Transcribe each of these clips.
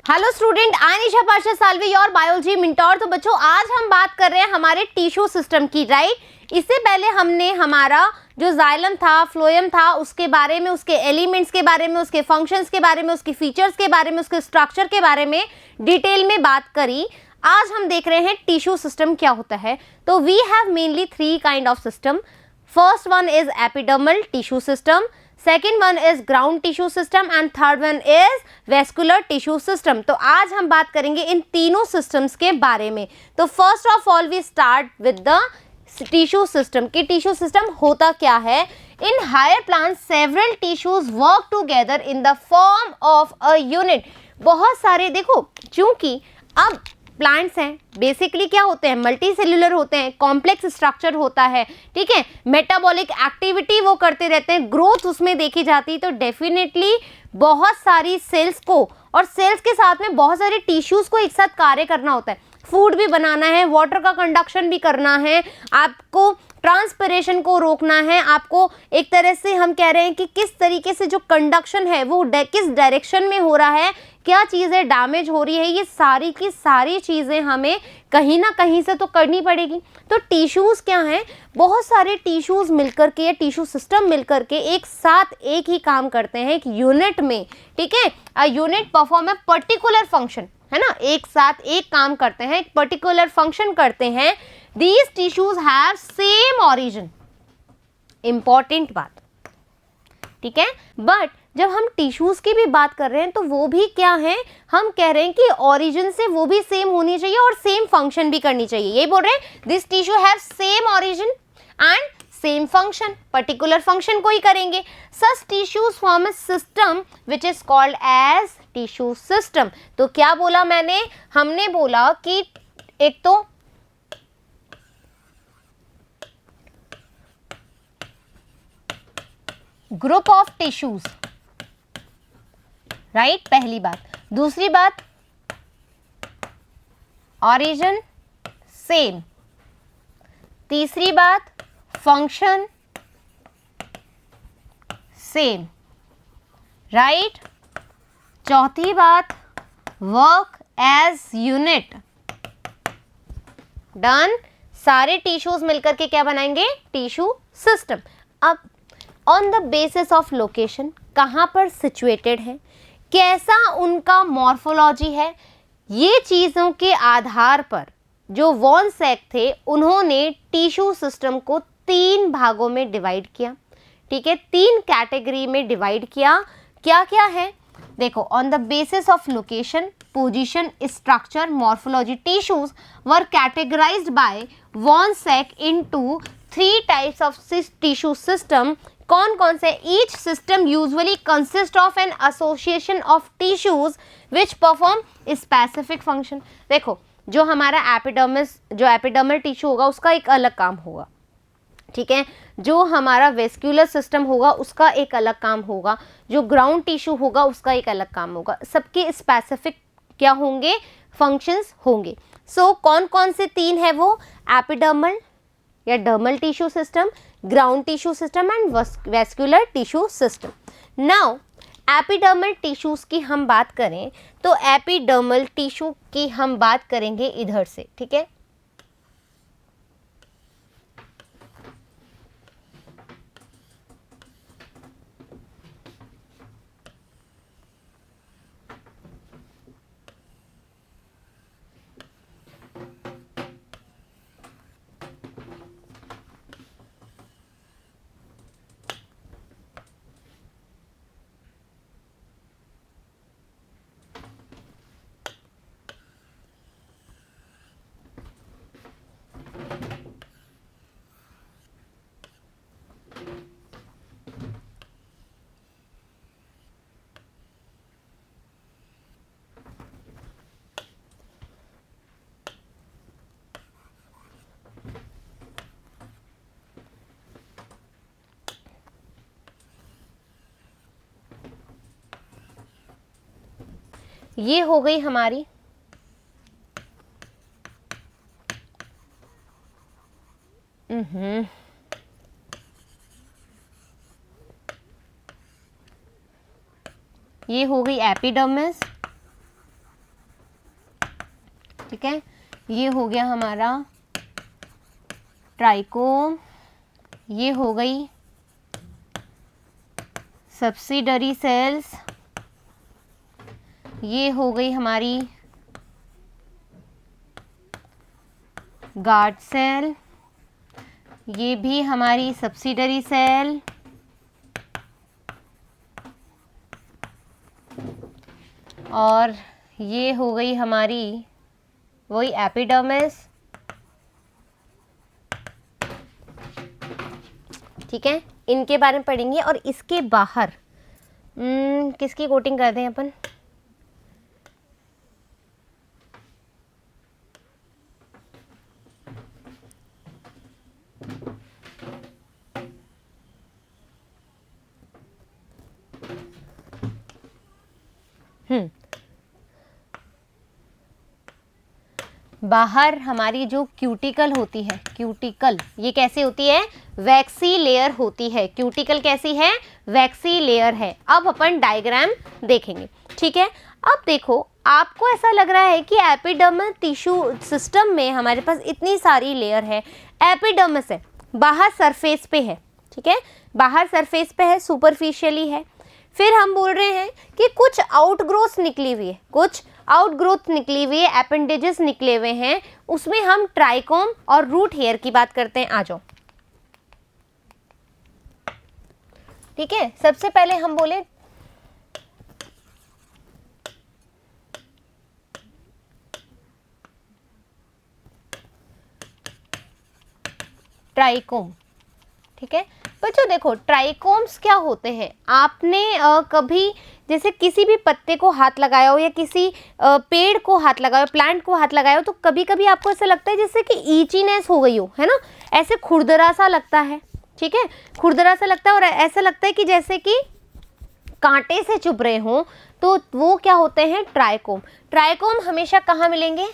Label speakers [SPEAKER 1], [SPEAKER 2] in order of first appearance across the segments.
[SPEAKER 1] Hello student, I Nisha Pasha Salvi your biology mentor. तो बच्चों, आज हम बात कर रहे हैं हमारे टिश्यू सिस्टम की, राइट। इससे पहले हमने हमारा जो जाइलम था, फ्लोएम था, उसके बारे में, उसके एलिमेंट्स के बारे में, उसके फंक्शंस के बारे में, उसके फीचर्स के बारे में, उसके स्ट्रक्चर के बारे में डिटेल में बात करी। आज हम देख रहे हैं टिश्यू सिस्टम क्या होता है। तो we have mainly 3 kind of system. First one is epidermal tissue system, second one is ground tissue system and third one is vascular tissue system. तो आज हम बात करेंगे इन तीनों सिस्टम्स के बारे में। तो first of all we start with the tissue system कि टिश्यू सिस्टम होता क्या है। In higher plants several tissues work together in the form of a unit. बहुत सारे, देखो, चूंकि अब प्लांट्स हैं, बेसिकली क्या होते हैं, मल्टी सेल्यूलर होते हैं, कॉम्प्लेक्स स्ट्रक्चर होता है, ठीक है, मेटाबॉलिक एक्टिविटी वो करते रहते हैं, ग्रोथ उसमें देखी जाती है। तो डेफिनेटली बहुत सारी सेल्स को और सेल्स के साथ में बहुत सारे टिश्यूज को एक साथ कार्य करना होता है। फूड भी बनाना है, वाटर का कंडक्शन भी करना है, आपको ट्रांसपिरेशन को रोकना है, आपको एक तरह से हम कह रहे हैं कि किस तरीके से जो कंडक्शन है वो किस डायरेक्शन में हो रहा है, क्या चीज़ें डैमेज हो रही है, ये सारी की सारी चीज़ें हमें कहीं ना कहीं से तो करनी पड़ेगी। तो टिश्यूज़ क्या हैं, बहुत सारे टिश्यूज़ मिलकर के या टिश्यू सिस्टम मिलकर के एक साथ एक ही काम करते हैं, एक यूनिट में, ठीक है। A unit perform a particular function, है ना, एक साथ एक काम करते हैं, एक पर्टिकुलर फंक्शन करते हैं। These tissues have same origin, important बात, ठीक है। बट जब हम टिश्यूज की भी बात कर रहे हैं तो वो भी क्या है, हम कह रहे हैं कि ऑरिजिन से वो भी सेम होनी चाहिए और सेम फंक्शन भी करनी चाहिए। यही बोल रहे हैं, this tissue have same origin and same function, particular function को ही करेंगे। Such tissues form a system which is called as tissue system. तो क्या बोला मैंने, हमने बोला कि एक तो ग्रुप ऑफ टिश्यूज, राइट, पहली बात। दूसरी बात, ऑरिजिन सेम। तीसरी बात, फंक्शन सेम, राइट। चौथी बात, वर्क एज यूनिट। डन। सारे टिश्यूज मिलकर के क्या बनाएंगे, टिश्यू सिस्टम। अब on the basis of location, कहाँ पर सिचुएटेड है, कैसा उनका मॉर्फोलॉजी है, ये चीज़ों के आधार पर जो वॉन सैक थे उन्होंने टिश्यू सिस्टम को 3 भागों में डिवाइड किया, ठीक है, 3 कैटेगरी में डिवाइड किया। क्या क्या है, देखो, on the basis of location, position, structure, morphology, tissues were categorised by von Sachs into 3 types of tissue system. कौन कौन से, each system usually consist of an association of tissues which perform specific function. देखो, जो हमारा epidermis, जो epidermal tissue होगा उसका एक अलग काम होगा, ठीक है, जो हमारा वेस्क्यूलर सिस्टम होगा उसका एक अलग काम होगा, जो ग्राउंड टिश्यू होगा उसका एक अलग काम होगा, सबके स्पेसिफिक क्या होंगे, फंक्शंस होंगे। सो कौन कौन से 3 है वो, एपिडर्मल या dermal tissue system, ground tissue system and vascular tissue system. Now epidermal tissues की हम बात करें तो एपिडर्मल टिश्यू की हम बात करेंगे इधर से, ठीक है। ये हो गई हमारी ये हो गई एपिडर्मिस, ठीक है, ये हो गया हमारा ट्राइकोम, ये हो गई सब्सिडरी सेल्स, ये हो गई हमारी गार्ड सेल, ये भी हमारी सब्सिडरी सेल, और ये हो गई हमारी वही एपिडर्मिस। ठीक है, इनके बारे में पढ़ेंगे। और इसके बाहर किसकी कोटिंग कर दें अपन? बाहर हमारी जो क्यूटिकल होती है, क्यूटिकल ये कैसे होती है? वैक्सी लेयर होती है। क्यूटिकल कैसी है? वैक्सी लेयर है। अब अपन डायग्राम देखेंगे, ठीक है। अब देखो, आपको ऐसा लग रहा है कि एपिडर्मल टिश्यू सिस्टम में हमारे पास इतनी सारी लेयर है। एपिडर्मिस है, बाहर सरफेस पे है, ठीक है, बाहर सरफेस पे है, सुपरफिशियली है। फिर हम बोल रहे हैं कि कुछ आउटग्रोथ निकली हुई है, कुछ आउटग्रोथ निकली हुई है, अपेंडेजेस निकले हुए हैं, उसमें हम ट्राइकोम और रूट हेयर की बात करते हैं। आ जाओ, ठीक है। सबसे पहले हम बोले ट्राइकोम, ठीक है बच्चों। देखो, ट्राइकोम्स क्या होते हैं? आपने कभी जैसे किसी भी पत्ते को हाथ लगाया हो या किसी पेड़ को हाथ लगाया हो, प्लांट को हाथ लगाया हो, तो कभी कभी आपको ऐसा लगता है जैसे कि ईचीनेस हो गई हो, है ना, ऐसे खुरदरा सा लगता है, ठीक है, खुरदरा सा लगता है। और ऐसा लगता है कि जैसे कि कांटे से चुभ रहे हों, तो वो क्या होते हैं? ट्राइकोम। ट्राइकोम हमेशा कहाँ मिलेंगे?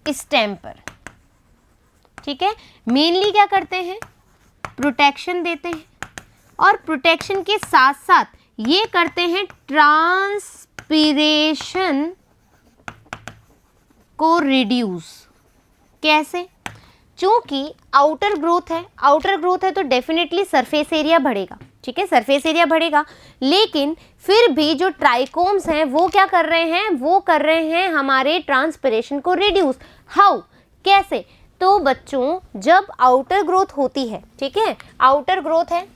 [SPEAKER 1] स्टेम पर, ठीक है। मेनली क्या करते हैं? प्रोटेक्शन देते हैं, और प्रोटेक्शन के साथ साथ ये करते हैं ट्रांसपीरेशन को रिड्यूस। कैसे? चूंकि आउटर ग्रोथ है, आउटर ग्रोथ है तो डेफिनेटली सरफेस एरिया बढ़ेगा, ठीक है, सरफेस एरिया बढ़ेगा। लेकिन फिर भी जो ट्राइकोम्स हैं वो क्या कर रहे हैं? वो कर रहे हैं हमारे ट्रांसपीरेशन को रिड्यूस। हाउ? कैसे? तो बच्चों, जब आउटर ग्रोथ होती है, ठीक है, आउटर ग्रोथ है,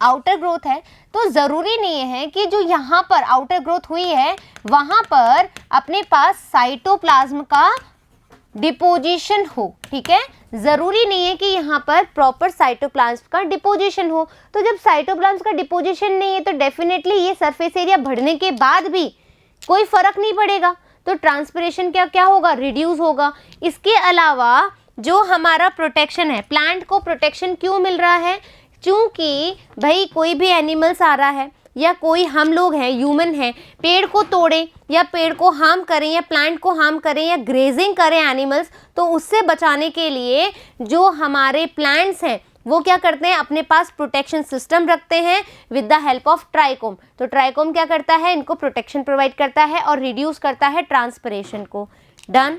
[SPEAKER 1] आउटर ग्रोथ है, तो जरूरी नहीं है कि जो यहाँ पर आउटर ग्रोथ हुई है वहां पर अपने पास साइटोप्लाज्म का डिपोजिशन हो, ठीक है, जरूरी नहीं है कि यहाँ पर प्रॉपर साइटोप्लाज्म का डिपोजिशन हो। तो जब साइटोप्लाज्म का डिपोजिशन नहीं है तो डेफिनेटली ये सरफेस एरिया बढ़ने के बाद भी कोई फर्क नहीं पड़ेगा, तो ट्रांसपिरेशन क्या होगा? रिड्यूस होगा। इसके अलावा जो हमारा प्रोटेक्शन है, प्लांट को प्रोटेक्शन क्यों मिल रहा है? क्योंकि भाई कोई भी एनिमल्स आ रहा है या कोई हम लोग हैं, ह्यूमन हैं, पेड़ को तोड़ें या पेड़ को हार्म करें या प्लांट को हार्म करें या ग्रेजिंग करें एनिमल्स, तो उससे बचाने के लिए जो हमारे प्लांट्स हैं वो क्या करते हैं? अपने पास प्रोटेक्शन सिस्टम रखते हैं with the help of trichome. तो ट्राइकोम क्या करता है? इनको प्रोटेक्शन प्रोवाइड करता है और रिड्यूस करता है ट्रांसपिरेशन को। डन।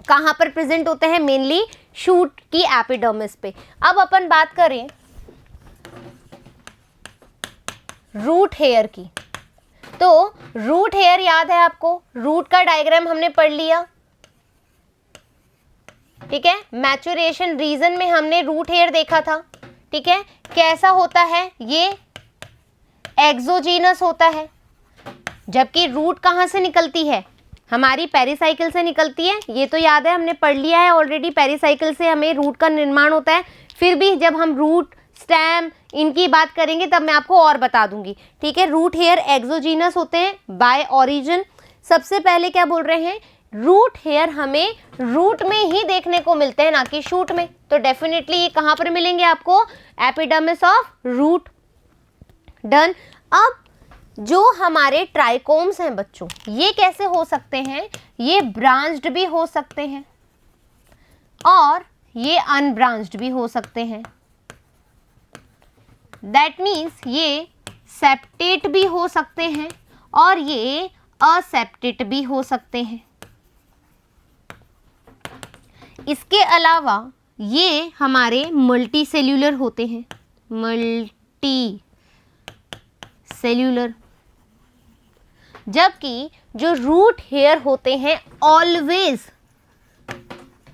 [SPEAKER 1] कहाँ पर प्रेजेंट होते हैं? मेनली शूट की एपिडर्मिस पे। अब अपन बात करें रूट हेयर की, तो रूट हेयर याद है आपको? रूट का डायग्राम हमने पढ़ लिया, ठीक है। मैचुरेशन रीजन में हमने रूट हेयर देखा था, ठीक है। कैसा होता है? ये एक्सोजीनस होता है, जबकि रूट कहाँ से निकलती है? हमारी पेरिसाइकिल से निकलती है। ये तो याद है, हमने पढ़ लिया है ऑलरेडी, पेरिसाइकिल से हमें रूट का निर्माण होता है। फिर भी जब हम रूट, स्टेम इनकी बात करेंगे तब मैं आपको और बता दूंगी, ठीक है। रूट हेयर एक्सोजीनस होते हैं बाय ओरिजिन। सबसे पहले क्या बोल रहे हैं? रूट हेयर हमें रूट में ही देखने को मिलते हैं, ना कि शूट में। तो डेफिनेटली ये कहाँ पर मिलेंगे आपको? Epidermis of root. डन। अब जो हमारे ट्राइकोम्स हैं बच्चों, ये कैसे हो सकते हैं? ये ब्रांच्ड भी हो सकते हैं और ये अनब्रांच्ड भी हो सकते हैं। दैट मीन्स ये सेप्टेट भी हो सकते हैं और ये असेप्टेट भी हो सकते हैं। इसके अलावा ये हमारे मल्टी सेल्यूलर होते हैं, मल्टी सेल्यूलर। जबकि जो रूट हेयर होते हैं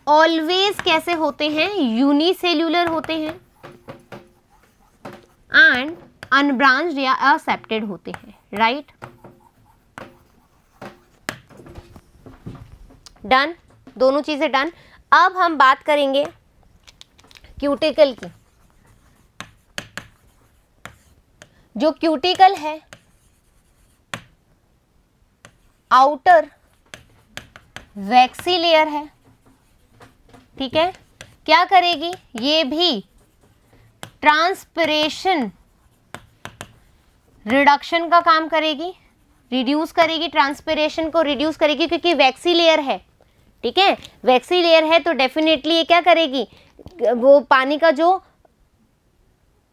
[SPEAKER 1] ऑलवेज कैसे होते हैं, यूनिसेल्यूलर होते हैं एंड अनब्रांच्ड या असेप्टेड होते हैं, राइट। डन, दोनों चीजें डन। अब हम बात करेंगे क्यूटिकल की। जो क्यूटिकल है आउटर वैक्सी लेयर है, ठीक है। क्या करेगी, ये भी ट्रांसपिरेशन रिडक्शन का काम करेगी, रिड्यूस करेगी, ट्रांसपिरेशन को रिड्यूस करेगी, क्योंकि वैक्सी लेयर है, ठीक है। वैक्सी लेयर है तो डेफिनेटली ये क्या करेगी, वो पानी का जो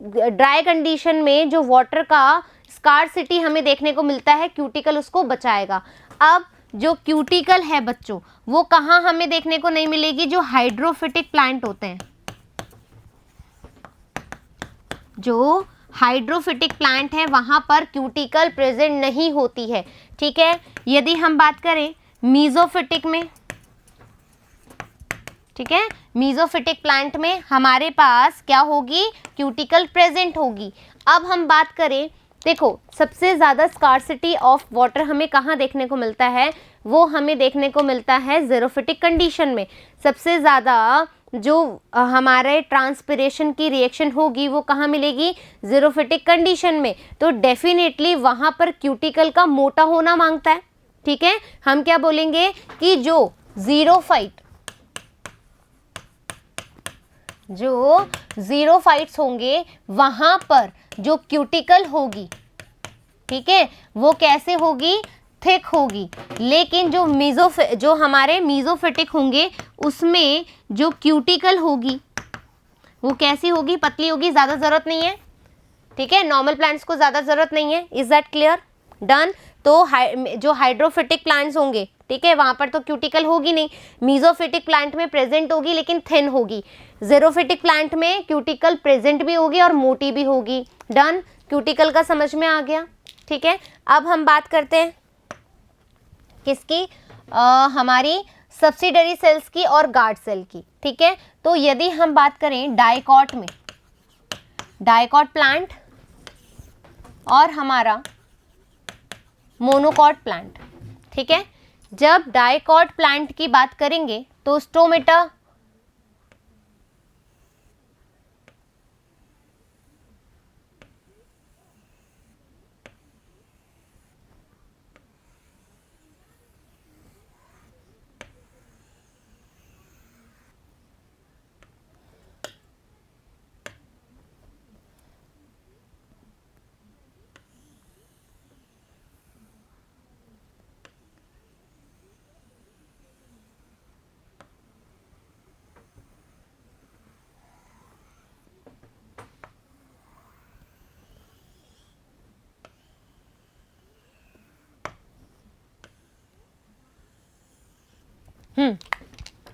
[SPEAKER 1] ड्राई कंडीशन में जो वाटर का स्कार्सिटी हमें देखने को मिलता है, क्यूटिकल उसको बचाएगा। अब जो क्यूटिकल है बच्चों, वो कहाँ हमें देखने को नहीं मिलेगी, जो हाइड्रोफिटिक प्लांट होते हैं। जो हाइड्रोफिटिक प्लांट है वहां पर क्यूटिकल प्रेजेंट नहीं होती है, ठीक है। यदि हम बात करें मीजोफिटिक में, ठीक है, मीजोफिटिक प्लांट में हमारे पास क्या होगी, क्यूटिकल प्रेजेंट होगी। अब हम बात करें, देखो सबसे ज़्यादा स्कार्सिटी ऑफ वाटर हमें कहाँ देखने को मिलता है, वो हमें देखने को मिलता है ज़ेरोफिटिक कंडीशन में। सबसे ज़्यादा जो हमारे ट्रांसपिरेशन की रिएक्शन होगी वो कहाँ मिलेगी, ज़ेरोफिटिक कंडीशन में। तो डेफिनेटली वहाँ पर क्यूटिकल का मोटा होना मांगता है, ठीक है। हम क्या बोलेंगे कि जो ज़ीरोफाइट्स होंगे वहाँ पर जो क्यूटिकल होगी, ठीक है, वो कैसे होगी, थिक होगी। लेकिन जो हमारे मीजोफिटिक होंगे उसमें जो क्यूटिकल होगी वो कैसी होगी, पतली होगी, ज़्यादा ज़रूरत नहीं है, ठीक है। नॉर्मल प्लांट्स को ज़्यादा ज़रूरत नहीं है। Is that clear? डन। तो जो हाइड्रोफिटिक प्लांट्स होंगे, ठीक है, वहाँ पर तो क्यूटिकल होगी नहीं। मीजोफिटिक प्लांट में प्रेजेंट होगी लेकिन थिन होगी। ज़ेरोफिटिक प्लांट में क्यूटिकल प्रेजेंट भी होगी और मोटी भी होगी। डन, क्यूटिकल का समझ में आ गया, ठीक है। अब हम बात करते हैं किसकी, हमारी सब्सिडरी सेल्स की और गार्ड सेल की, ठीक है। तो यदि हम बात करें डाइकॉट में, डाइकॉट प्लांट और हमारा मोनोकॉट प्लांट, ठीक है। जब डाइकॉट प्लांट की बात करेंगे तो स्टोमेटा,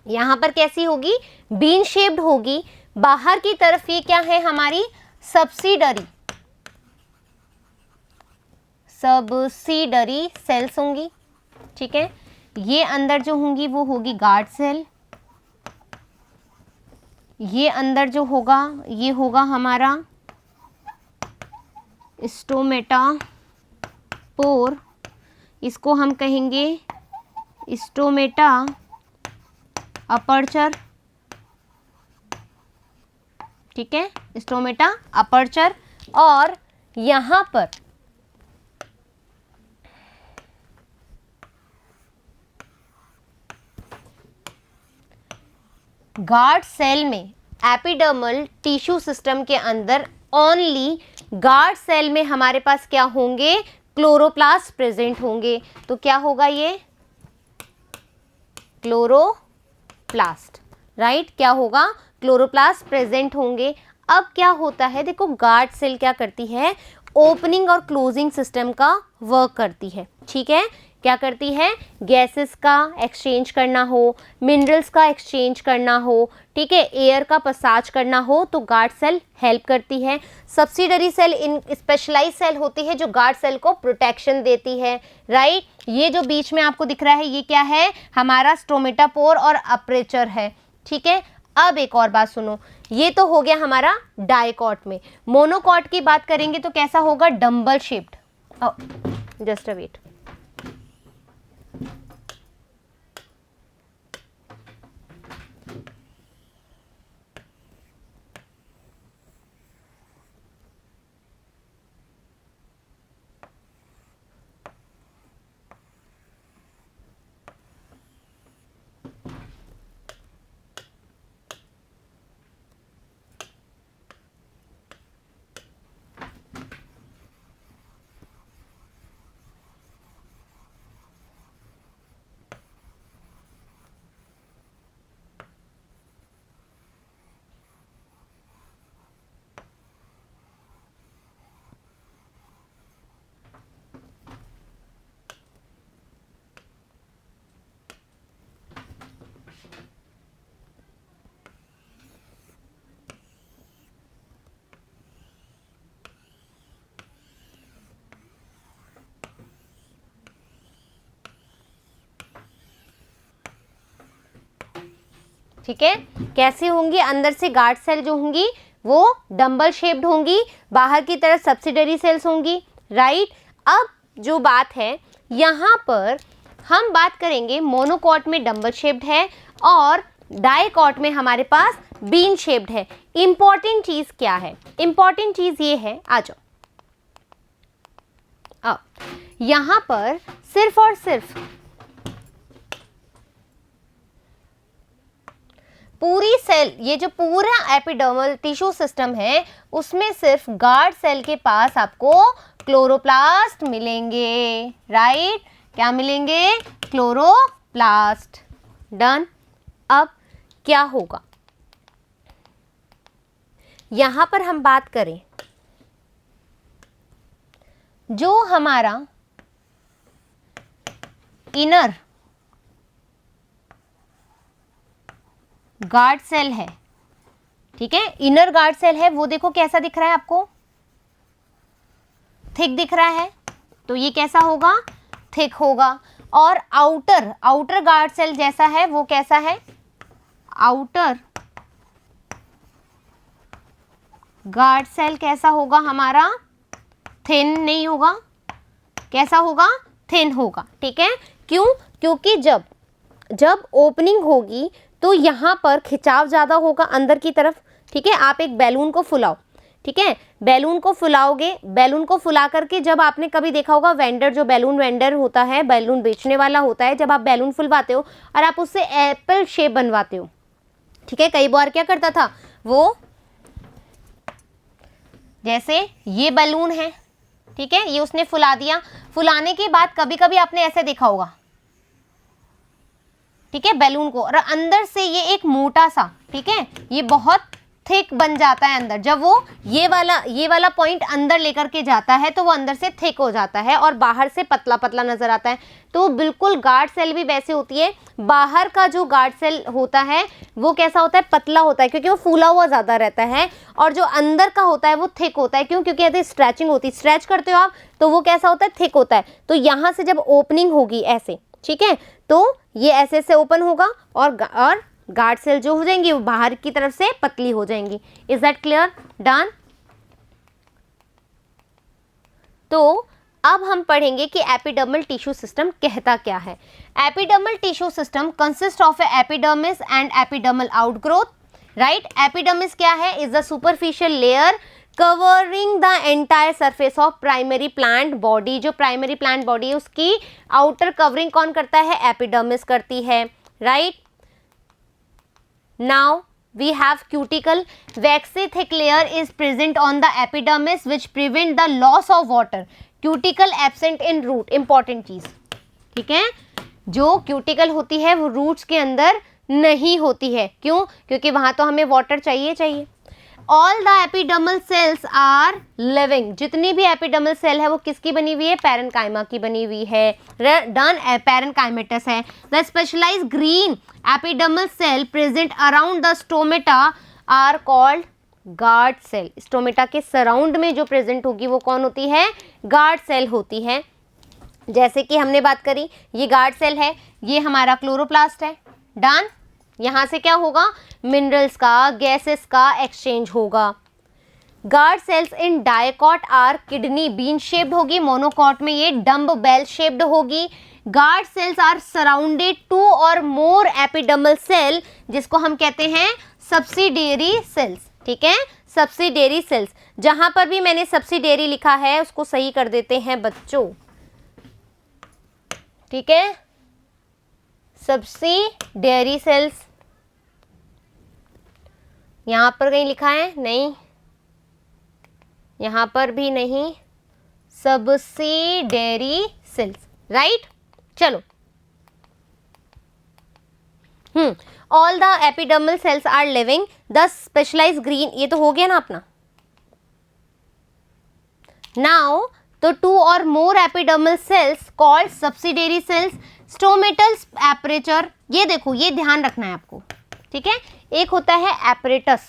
[SPEAKER 1] यहां पर कैसी होगी, बीन शेप्ड होगी। बाहर की तरफ ये क्या है, हमारी सब्सिडरी सेल्स होंगी, ठीक है। ये अंदर जो होंगी वो होगी गार्ड सेल। ये अंदर जो होगा ये होगा हमारा स्टोमेटा पोर, इसको हम कहेंगे स्टोमेटा अपर्चर, ठीक है, स्टोमेटा अपर्चर। और यहां पर गार्ड सेल में, एपिडर्मल टिश्यू सिस्टम के अंदर ओनली गार्ड सेल में हमारे पास क्या होंगे, क्लोरोप्लास्ट प्रेजेंट होंगे। तो क्या होगा ये, क्लोरोप्लास्ट, राइट, क्या होगा, क्लोरोप्लास्ट प्रेजेंट होंगे। अब क्या होता है, देखो गार्ड सेल क्या करती है, ओपनिंग और क्लोजिंग सिस्टम का वर्क करती है। ठीक है, क्या करती है? गैसेस का एक्सचेंज करना हो, मिनरल्स का एक्सचेंज करना हो, ठीक है, एयर का पसाज करना हो तो गार्ड सेल हेल्प करती है। सब्सिडरी सेल इन स्पेशलाइज सेल होती है जो गार्ड सेल को प्रोटेक्शन देती है, राइट। ये जो बीच में आपको दिख रहा है ये क्या है? हमारा स्टोमेटापोर और अपर्चर है। ठीक है, अब एक और बात सुनो, ये तो हो गया हमारा डाइकॉट में। मोनोकॉट की बात करेंगे तो कैसा होगा? Dumbbell shaped. Just a wait. ठीक है, कैसी होंगी? अंदर से गार्ड सेल जो होंगी वो डंबल शेप्ड होंगी, बाहर की तरफ सब्सिडरी सेल्स होंगी, राइट। अब जो बात है यहाँ पर हम बात करेंगे, मोनोकॉट में डंबल शेप्ड है और डाइकॉट में हमारे पास बीन शेप्ड है। इंपॉर्टेंट चीज क्या है? इंपॉर्टेंट चीज ये है, आ जाओ, अब यहाँ पर सिर्फ और सिर्फ पूरी सेल, ये जो पूरा एपिडर्मल टिश्यू सिस्टम है उसमें सिर्फ गार्ड सेल के पास आपको क्लोरोप्लास्ट मिलेंगे, राइट। क्या मिलेंगे? क्लोरोप्लास्ट। डन। अब क्या होगा? यहां पर हम बात करें, जो हमारा इनर गार्ड सेल है, ठीक है, इनर गार्ड सेल है, वो देखो कैसा दिख रहा है आपको? थिक दिख रहा है, तो ये कैसा होगा? थिक होगा। और आउटर गार्ड सेल जैसा है वो कैसा है? आउटर गार्ड सेल कैसा होगा हमारा? थिन नहीं होगा। कैसा होगा? थिन होगा। ठीक है, क्यों? क्योंकि जब ओपनिंग होगी तो यहाँ पर खिंचाव ज़्यादा होगा अंदर की तरफ। ठीक है, आप एक बैलून को फुलाओ, ठीक है, बैलून को फुलाओगे, बैलून को फुला करके जब आपने कभी देखा होगा वेंडर, जो बैलून वेंडर होता है, बैलून बेचने वाला होता है, जब आप बैलून फुलवाते हो और आप उससे एप्पल शेप बनवाते हो, ठीक है, कई बार क्या करता था वो, जैसे ये बैलून है, ठीक है, ये उसने फुला दिया, फुलाने के बाद कभी कभी आपने ऐसे देखा होगा, ठीक है, बैलून को, और अंदर से ये एक मोटा सा, ठीक है, ये बहुत थिक बन जाता है अंदर। जब वो ये वाला पॉइंट अंदर लेकर के जाता है तो वो अंदर से थिक हो जाता है और बाहर से पतला पतला नजर आता है। तो बिल्कुल गार्ड सेल भी वैसे होती है। बाहर का जो गार्ड सेल होता है वो कैसा होता है? पतला होता है, क्योंकि वो फूला हुआ ज़्यादा रहता है, और जो अंदर का होता है वो थिक होता है। क्यों? क्योंकि यदि स्ट्रेचिंग होती है, स्ट्रेच करते हो आप, तो वो कैसा होता है? थिक होता है। तो यहाँ से जब ओपनिंग होगी ऐसे, ठीक है, तो ये ऐसे से ओपन होगा और गार्ड सेल जो हो जाएंगी वो बाहर की तरफ से पतली हो जाएंगी। Is that clear? डन। तो अब हम पढ़ेंगे कि एपिडर्मल टिश्यू सिस्टम कहता क्या है। Epidermal tissue system consist of epidermis and epidermal outgrowth, right. Epidermis क्या है? Is the superficial layer covering the entire surface of primary plant body. जो प्राइमरी प्लांट बॉडी है उसकी आउटर कवरिंग कौन करता है? एपिडर्मिस करती है, right. Now we have cuticle. Waxy thick layer is present on the epidermis which prevent the loss of water. Cuticle absent in root. Important चीज, ठीक है, जो क्यूटिकल होती है वो रूट्स के अंदर नहीं होती है। क्यों? क्योंकि वहां तो हमें वाटर चाहिए। All the epidermal cells are living, जितनी भी एपिडर्मल सेल है वो किसकी बनी हुई है, पैरेन्काइमा की बनी हुई है, डन पैरेन्काइमेटस है। The specialised green epidermal cell present around the stomata are called guard cell. Stomata के सराउंड में जो प्रेजेंट होगी वो कौन होती है, गार्ड सेल होती है। जैसे कि हमने बात करी, ये गार्ड सेल है, ये हमारा क्लोरोप्लास्ट है, डन। यहाँ से क्या होगा, मिनरल्स का, गैसेस का एक्सचेंज होगा। Guard cells in dicot are kidney bean shaped होगी, मोनोकॉट में ये डम्ब बेल शेप्ड होगी। गार्ड सेल्स आर सराउंडेड 2 और मोर एपिडर्मल सेल, जिसको हम कहते हैं सब्सिडियरी सेल्स, ठीक है, सब्सिडियरी सेल्स। जहां पर भी मैंने सब्सिडियरी लिखा है उसको सही कर देते हैं बच्चों, ठीक है, सब्सिडियरी सेल्स। यहां पर कहीं लिखा है, नहीं, यहां पर भी नहीं, सब्सिडियरी सेल्स, राइट। चलो, all the epidermal cells are living, the specialised green, ये तो हो गया ना अपना। नाउ तो 2 और more epidermal cells called subsidiary cells, stomatal aperture, ये देखो, ये ध्यान रखना है आपको, ठीक है। एक होता है एपरेटस,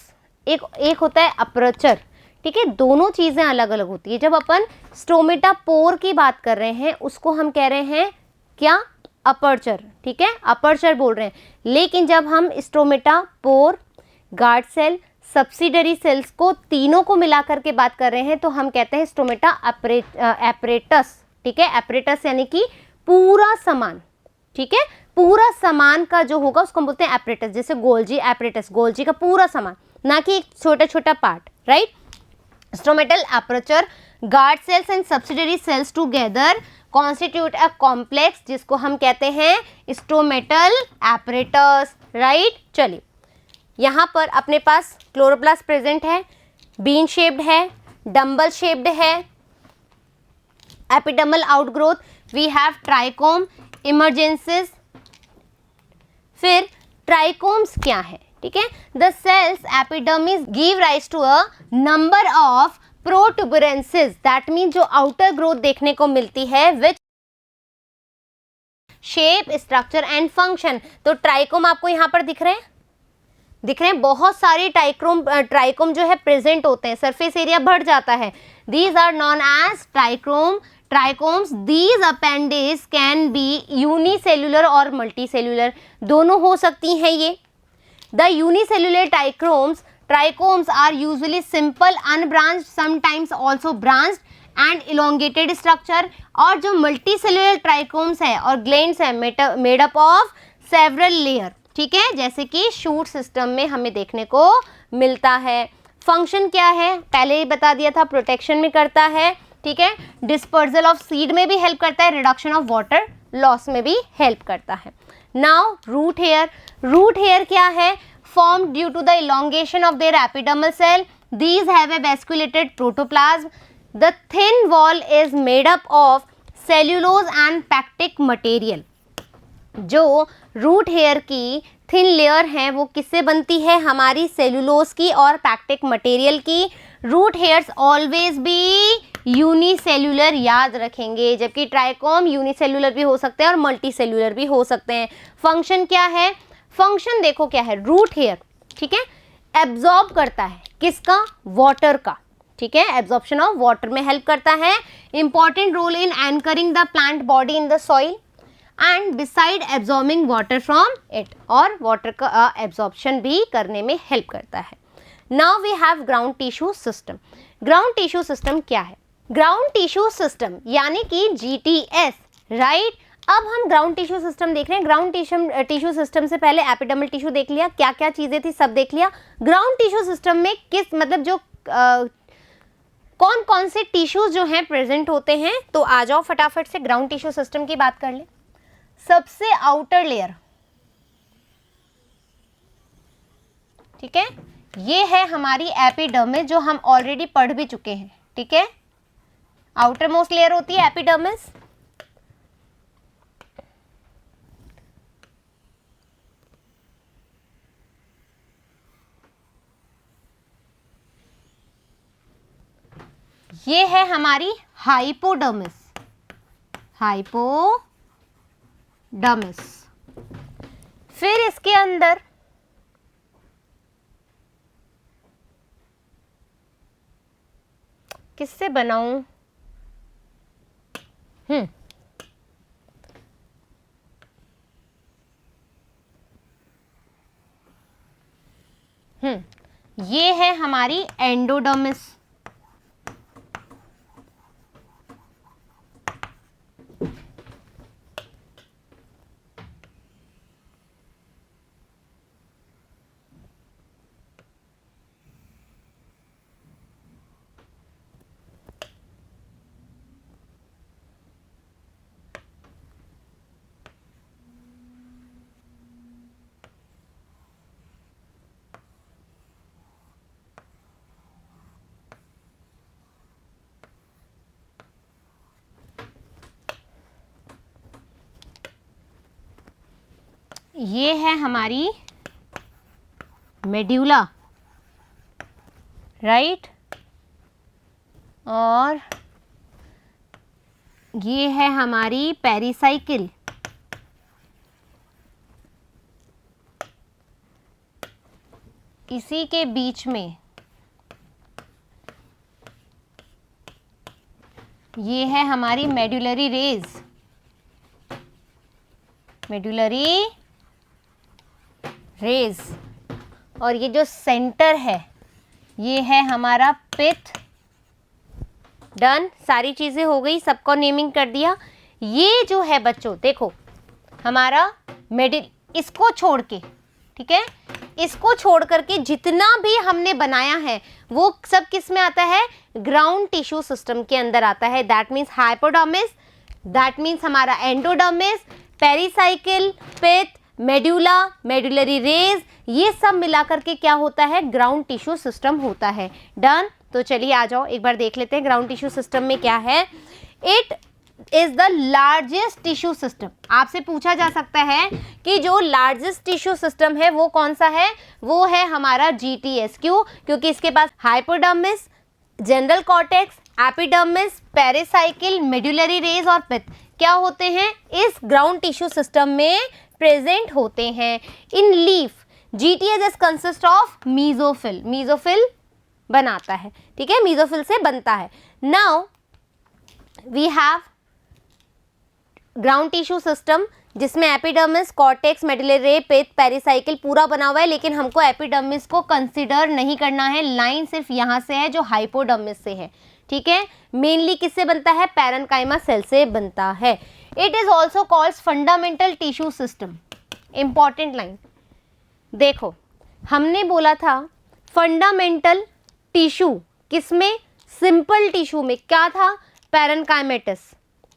[SPEAKER 1] एक होता है अपर्चर, ठीक है, दोनों चीजें अलग अलग होती है। जब अपन स्टोमेटा पोर की बात कर रहे हैं उसको हम कह रहे हैं क्या, अपर्चर, ठीक है, अपर्चर बोल रहे हैं। लेकिन जब हम stomata pore, guard cell, subsidiary cells को तीनों को मिलाकर के बात कर रहे हैं तो हम कहते हैं स्टोमेटा एपरेटस, ठीक है। एपरेटस यानी कि पूरा सामान, ठीक है, पूरा सामान का जो होगा उसको हम बोलते हैं एपरेटस। जैसे गोल्जी एपरेटस, गोल्जी का पूरा सामान, ना कि एक छोटा छोटा part, right. Stomatal aperture, guard cells and subsidiary cells together constitute a complex, जिसको हम कहते हैं स्टोमेटल एपरेटस, राइट। चलिए, यहाँ पर अपने पास क्लोरोप्लास्ट प्रेजेंट है, बीन शेप्ड है, डम्बल शेप्ड है, epidermal outgrowth, we have trichome, emergences. फिर ट्राइकोम्स क्या है, ठीक है, the cells epidermis give rise to a number of protuberances, that mean जो आउटर ग्रोथ देखने को मिलती है, which shape, structure and function. तो ट्राइकोम आपको यहाँ पर दिख रहे हैं, बहुत सारे ट्राइकोम जो है प्रेजेंट होते हैं, सरफेस एरिया बढ़ जाता है। These are known as trichomes. These appendage can be unicellular और मल्टीसेल्युलर, दोनों हो सकती हैं ये। The unicellular trichomes are usually simple unbranched, sometimes also branched and elongated structure. और जो मल्टीसेल्युलर ट्राइकोम्स है और ग्लैंड्स है made up of several layer, ठीक है, जैसे कि शूट सिस्टम में हमें देखने को मिलता है। फंक्शन क्या है, पहले ही बता दिया था, प्रोटेक्शन में करता है, ठीक है, डिस्पर्सल ऑफ सीड में भी हेल्प करता है, रिडक्शन ऑफ वाटर लॉस में भी हेल्प करता है। नाउ रूट हेयर क्या है, form due to the elongation of their epidermal cell, these have a vacuolated protoplasm, the thin wall is made up of cellulose and pectic material. जो root hair की thin layer है वो किससे बनती है, हमारी सेल्यूलोज की और पैक्टिक मटेरियल की। Root hairs always be unicellular, याद रखेंगे, जबकि ट्राइकोम यूनिसेल्युलर भी हो सकते हैं और मल्टीसेल्युलर भी हो सकते हैं। फंक्शन क्या है, फंक्शन देखो क्या है, रूट हेयर, ठीक है, एब्जॉर्ब करता है किसका, वाटर का, ठीक है, एब्जॉर्प्शन ऑफ वाटर में हेल्प करता है। Important role in anchoring the plant body in the soil and beside absorbing water from it, और वाटर का एब्जॉर्प्शन भी करने में हेल्प करता है। Now we have ground tissue system. Ground tissue system क्या है, ग्राउंड टिश्यू सिस्टम यानी कि GTS, राइट। अब हम ग्राउंड टिश्यू सिस्टम देख रहे हैं। ग्राउंड टिश्यू सिस्टम से पहले एपिडर्मल टिश्यू देख लिया, क्या क्या चीजें थी सब देख लिया। ग्राउंड टिश्यू सिस्टम में किस मतलब जो कौन कौन से टिश्यूज जो हैं प्रेजेंट होते हैं, तो आ जाओ फटाफट से ग्राउंड टिश्यू सिस्टम की बात कर ले। सबसे आउटर लेयर, ठीक है, ये है हमारी एपिडर्मिस, जो हम ऑलरेडी पढ़ भी चुके हैं, ठीक है। आउटर मोस्ट लेयर होती है एपिडर्मिस। ये है हमारी हाइपोडर्मिस, हाइपोडर्मिस। फिर इसके अंदर किससे बनाऊं? ये है हमारी एंडोडर्मिस। ये है हमारी मेड्यूला, राइट, और ये है हमारी पेरिसाइकिल। इसी के बीच में ये है हमारी मेडुलरी रेज, मेडुलरी रेज, और ये जो सेंटर है ये है हमारा पिथ। डन, सारी चीजें हो गई, सबको नेमिंग कर दिया। ये जो है बच्चों देखो हमारा इसको छोड़ के, ठीक है, इसको छोड़ करके जितना भी हमने बनाया है वो सब किस में आता है? ग्राउंड टिश्यू सिस्टम के अंदर आता है। That means hypodermis, that means हमारा एंडोडर्मिस, पेरिसाइकिल, पिथ, मेडुला, मेडुलरी रेज, ये सब मिला करके क्या होता है? ग्राउंड टिश्यू सिस्टम होता है। डन, तो चलिए आ जाओ एक बार देख लेते हैं ग्राउंड टिश्यू सिस्टम में क्या है। It is the largest tissue system. आपसे पूछा जा सकता है कि जो लार्जेस्ट टिश्यू सिस्टम है वो कौन सा है? वो है हमारा GTS। क्यों? क्योंकि इसके पास hypodermis, general cortex, epidermis, pericycle, medullary rays और पिथ क्या होते हैं? इस ग्राउंड टिश्यू सिस्टम में प्रेजेंट होते हैं। In leaf GTS is consist of mesophyll, mesophyll बनाता है, ठीक है, मीजोफिल से बनता है। Now we have ground tissue system जिसमें epidermis, cortex, medullary rays, pith, pericycle पूरा बना हुआ है, लेकिन हमको एपिडर्मिस को कंसीडर नहीं करना है। लाइन सिर्फ यहाँ से है जो हाइपोडर्मिस से है, ठीक है। मेनली किससे बनता है? पैरेन्काइमा सेल से बनता है। It is also called fundamental tissue system. Important line देखो, हमने बोला था फंडामेंटल टिश्यू किसमें? सिंपल टिश्यू में। क्या था? पैरेन्काइमेटस,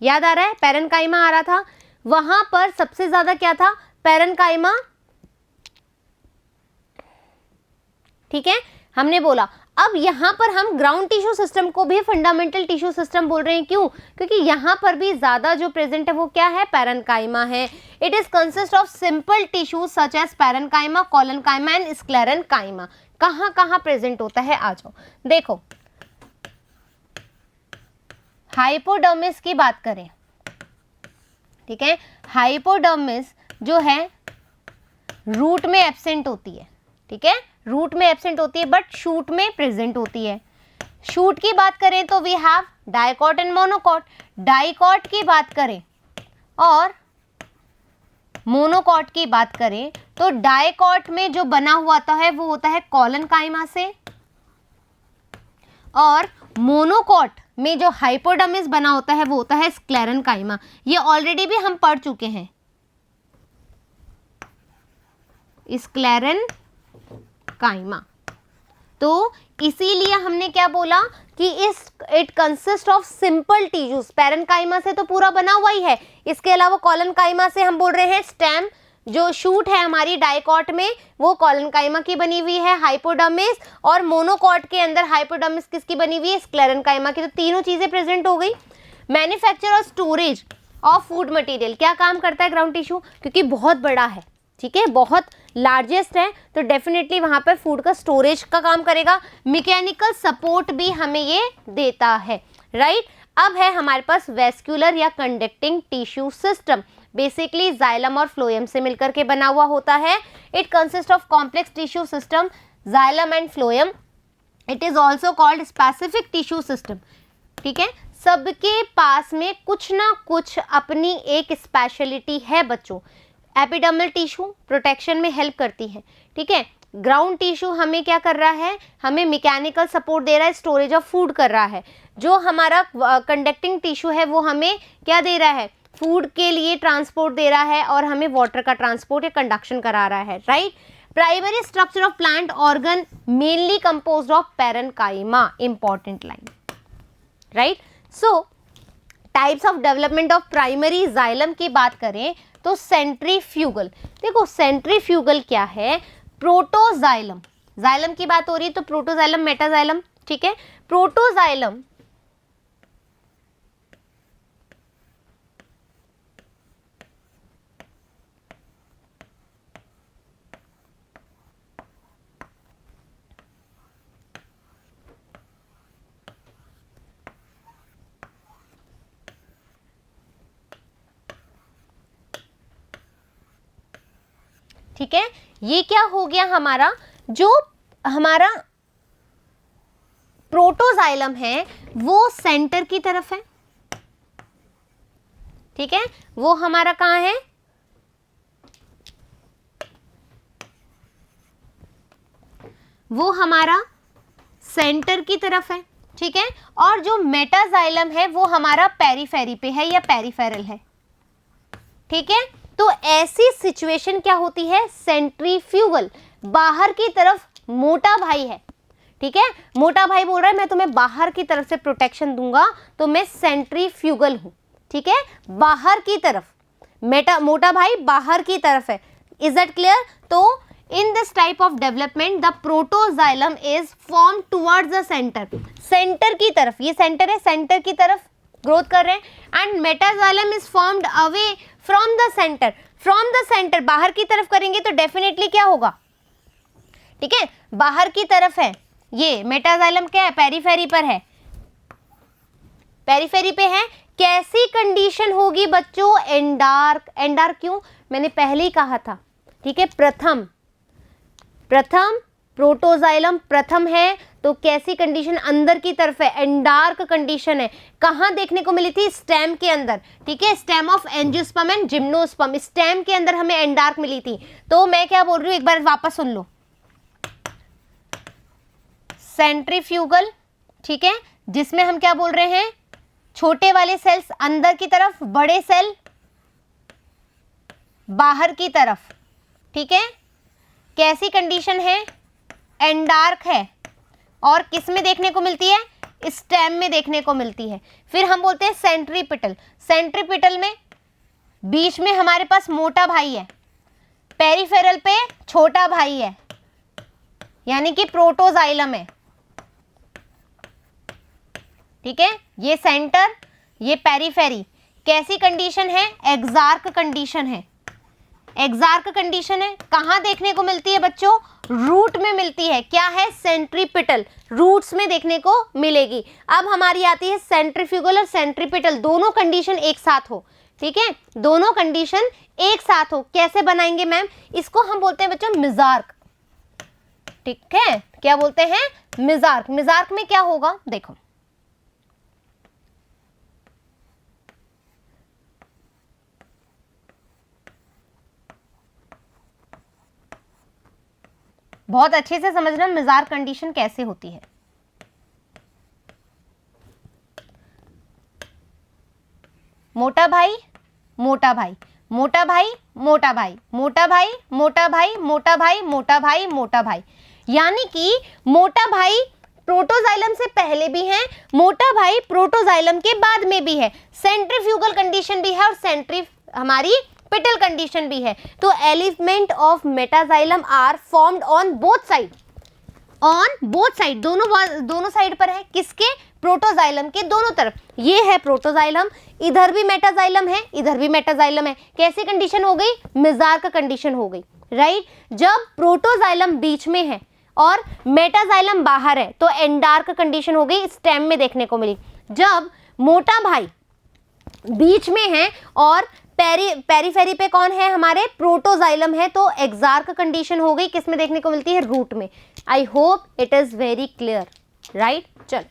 [SPEAKER 1] याद आ रहा है? पैरेन्काइमा आ रहा था, वहां पर सबसे ज्यादा क्या था? पैरेन्काइमा, ठीक है, हमने बोला। अब यहां पर हम ग्राउंड टिश्यू सिस्टम को भी फंडामेंटल टिश्यू सिस्टम बोल रहे हैं। क्यों? क्योंकि यहां पर भी ज्यादा जो प्रेजेंट है वो क्या है? पैरेन्काइमा है। It is consist of simple tissue such as parenchyma, collenchyma and sclerenchyma. कहां कहां प्रेजेंट होता है? आ जाओ देखो, हाइपोडर्मिस की बात करें, ठीक है, हाइपोडर्मिस जो है रूट में एब्सेंट होती है, ठीक है, रूट में एब्सेंट होती है बट शूट में प्रेजेंट होती है। शूट की बात करें तो we have dicot and monocot. Dicot की बात करें और मोनोकॉट की बात करें तो डाइकॉट में जो बना हुआ आता है वो होता है कोलेनकाइमा से, और मोनोकॉट में जो हाइपोडर्मिस बना होता है वो होता है स्क्लेरेन्काइमा। ये ऑलरेडी भी हम पढ़ चुके हैं, स्क्लेरेन्काइमा। तो इसीलिए हमने क्या बोला कि it consist of simple tissues. Parenchyma से तो पूरा बना हुआ ही है, इसके अलावा कोलेनकाइमा से हम बोल रहे हैं स्टेम, जो शूट है हमारी डाइकॉट में वो कोलेनकाइमा की बनी हुई है, हाइपोडर्मिस, और मोनोकॉट के अंदर हाइपोडर्मिस किसकी बनी हुई है? स्क्लेरेन्काइमा की। तो तीनों चीजें प्रेजेंट हो गई। मैन्युफैक्चर और स्टोरेज ऑफ फूड मटेरियल क्या काम करता है ग्राउंड टिश्यू? क्योंकि बहुत बड़ा है, ठीक है, बहुत लार्जेस्ट है तो डेफिनेटली वहाँ पर फूड का स्टोरेज का काम करेगा, मैकेनिकल सपोर्ट भी हमें ये देता है, राइट। अब है हमारे पास वेस्क्यूलर या conducting tissue system, basically xylem और फ्लोएम से मिलकर के बना हुआ होता है। It consist of complex tissue system xylem and phloem, it is also called specific tissue system, ठीक है। सबके पास में कुछ ना कुछ अपनी एक स्पेशलिटी है बच्चों। एपिडर्मल टिश्यू प्रोटेक्शन में हेल्प करती है, ठीक है। ग्राउंड टिश्यू हमें क्या कर रहा है, हमें मैकेनिकल सपोर्ट दे रहा है, स्टोरेज ऑफ फूड कर रहा है। जो हमारा कंडक्टिंग टिश्यू है वो हमें क्या दे रहा है, फूड के लिए ट्रांसपोर्ट दे रहा है और हमें वाटर का ट्रांसपोर्ट या कंडक्शन करा रहा है, right. Primary structure of plant organ mainly composed of parenchyma, important line, right. So types of development of primary xylem की बात करें तो सेंट्रीफ्यूगल, देखो सेंट्रीफ्यूगल क्या है, प्रोटोजाइलम, जाइलम की बात हो रही है तो प्रोटोजाइलम मेटाजाइलम, ठीक है। प्रोटोजाइलम ठीक है, ये क्या हो गया हमारा, जो हमारा प्रोटोजाइलम है वो सेंटर की तरफ है, ठीक है। वो हमारा कहाँ है, वो हमारा सेंटर की तरफ है, ठीक है। और जो मेटाजाइलम है वो हमारा पेरीफेरी पे है या पेरिफेरल है, ठीक है। तो ऐसी सिचुएशन क्या होती है, सेंट्रीफ्यूगल, बाहर की तरफ मोटा भाई है, ठीक है। मोटा भाई बोल रहा है मैं तुम्हें बाहर की तरफ से प्रोटेक्शन दूंगा तो मैं सेंट्रीफ्यूगल हूं, ठीक है। बाहर की तरफ मोटा भाई बाहर की तरफ है, इज दैट क्लियर। तो in this type of development the protoxylem is form towards the centre, centre की तरफ, ये सेंटर है, सेंटर की तरफ ग्रोथ कर रहे हैं। And metaxylem is formed away from the centre, from the centre बाहर की तरफ करेंगे तो डेफिनेटली क्या होगा, ठीक है, बाहर की तरफ है। ये मेटाजाइलम क्या है, पेरीफेरी पर है, पेरीफेरी पे है। कैसी कंडीशन होगी बच्चों, एंडार्क, एंडार्क क्यों, मैंने पहले ही कहा था, ठीक है। प्रथम प्रोटोजाइलम प्रथम है तो कैसी कंडीशन, अंदर की तरफ है, एंडार्क कंडीशन है। कहाँ देखने को मिली थी, स्टेम के अंदर, ठीक है। Stem of angiosperm and gymnosperm, stem के अंदर हमें एंडार्क मिली थी। तो मैं क्या बोल रही हूँ, एक बार वापस सुन लो, सेंट्रीफ्यूगल, ठीक है, जिसमें हम क्या बोल रहे हैं, छोटे वाले सेल्स अंदर की तरफ, बड़े सेल बाहर की तरफ, ठीक है। कैसी कंडीशन है, एंडार्क है, और किस में देखने को मिलती है, स्टेम में देखने को मिलती है। फिर हम बोलते हैं सेंट्रीपिटल, सेंट्रीपिटल में बीच में हमारे पास मोटा भाई है, पेरिफेरल पे छोटा भाई है, यानी कि प्रोटोजाइलम है, ठीक है। ये सेंटर, ये पेरिफेरी। कैसी कंडीशन है, एक्सार्क कंडीशन है, एक्सार्क कंडीशन है। कहां देखने को मिलती है बच्चों, रूट में मिलती है, क्या है, सेंट्रीपिटल, रूट्स में देखने को मिलेगी। अब हमारी आती है सेंट्रीफ्यूगल और सेंट्रीपिटल, दोनों कंडीशन एक साथ हो, ठीक है, दोनों कंडीशन एक साथ हो। कैसे बनाएंगे मैम, इसको हम बोलते हैं बच्चों मिजार्क, ठीक है। क्या बोलते हैं, मिजार्क। मिजार्क में क्या होगा, देखो बहुत अच्छे से समझना मिजार्क कंडीशन कैसे होती है। मोटा भाई मोटा भाई, मोटा भाई मोटा भाई, मोटा भाई मोटा भाई, मोटा भाई मोटा भाई, मोटा भाई, यानी कि मोटा भाई प्रोटोजाइलम से पहले भी है, मोटा भाई प्रोटोजाइलम के बाद में भी है। सेंट्रीफ्यूगल कंडीशन भी है और हमारी पिटल कंडीशन भी है। तो element of metaxylem are formed on both side, on both side, दोनों साइड पर है, किसके, प्रोटोजाइलम के दोनों तरफ। ये है प्रोटोजाइलम, इधर भी मेटाजाइलम है, इधर भी मेटाजाइलम है। कैसी कंडीशन हो गई, मेजार्क कंडीशन हो गई, राइट। जब प्रोटोजाइलम बीच में है और मेटाजाइलम बाहर है तो एंडार्क कंडीशन हो गई, स्टेम में देखने को मिली। जब मोटा भाई बीच में है और पेरीफेरी पे कौन है, हमारे प्रोटोजाइलम है, तो एक्सार्क कंडीशन हो गई, किसमें देखने को मिलती है, रूट में। I hope it is very clear, right. चल,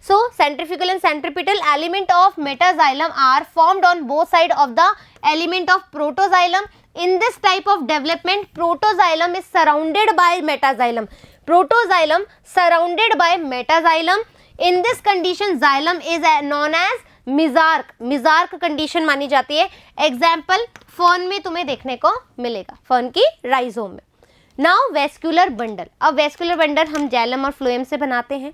[SPEAKER 1] so centrifugal and centripetal element of metaxylem are formed on both side of the element of protoxylem. In this type of development, protoxylem is surrounded by metaxylem. Protoxylem surrounded by metaxylem. In this condition, xylem is known as mesarch. Mesarch condition मानी जाती है। Example fern में तुम्हें देखने को मिलेगा, fern की rhizome में। Now vascular bundle. अब वेस्कुलर बंडल हम जाइलम और फ्लोएम से बनाते हैं।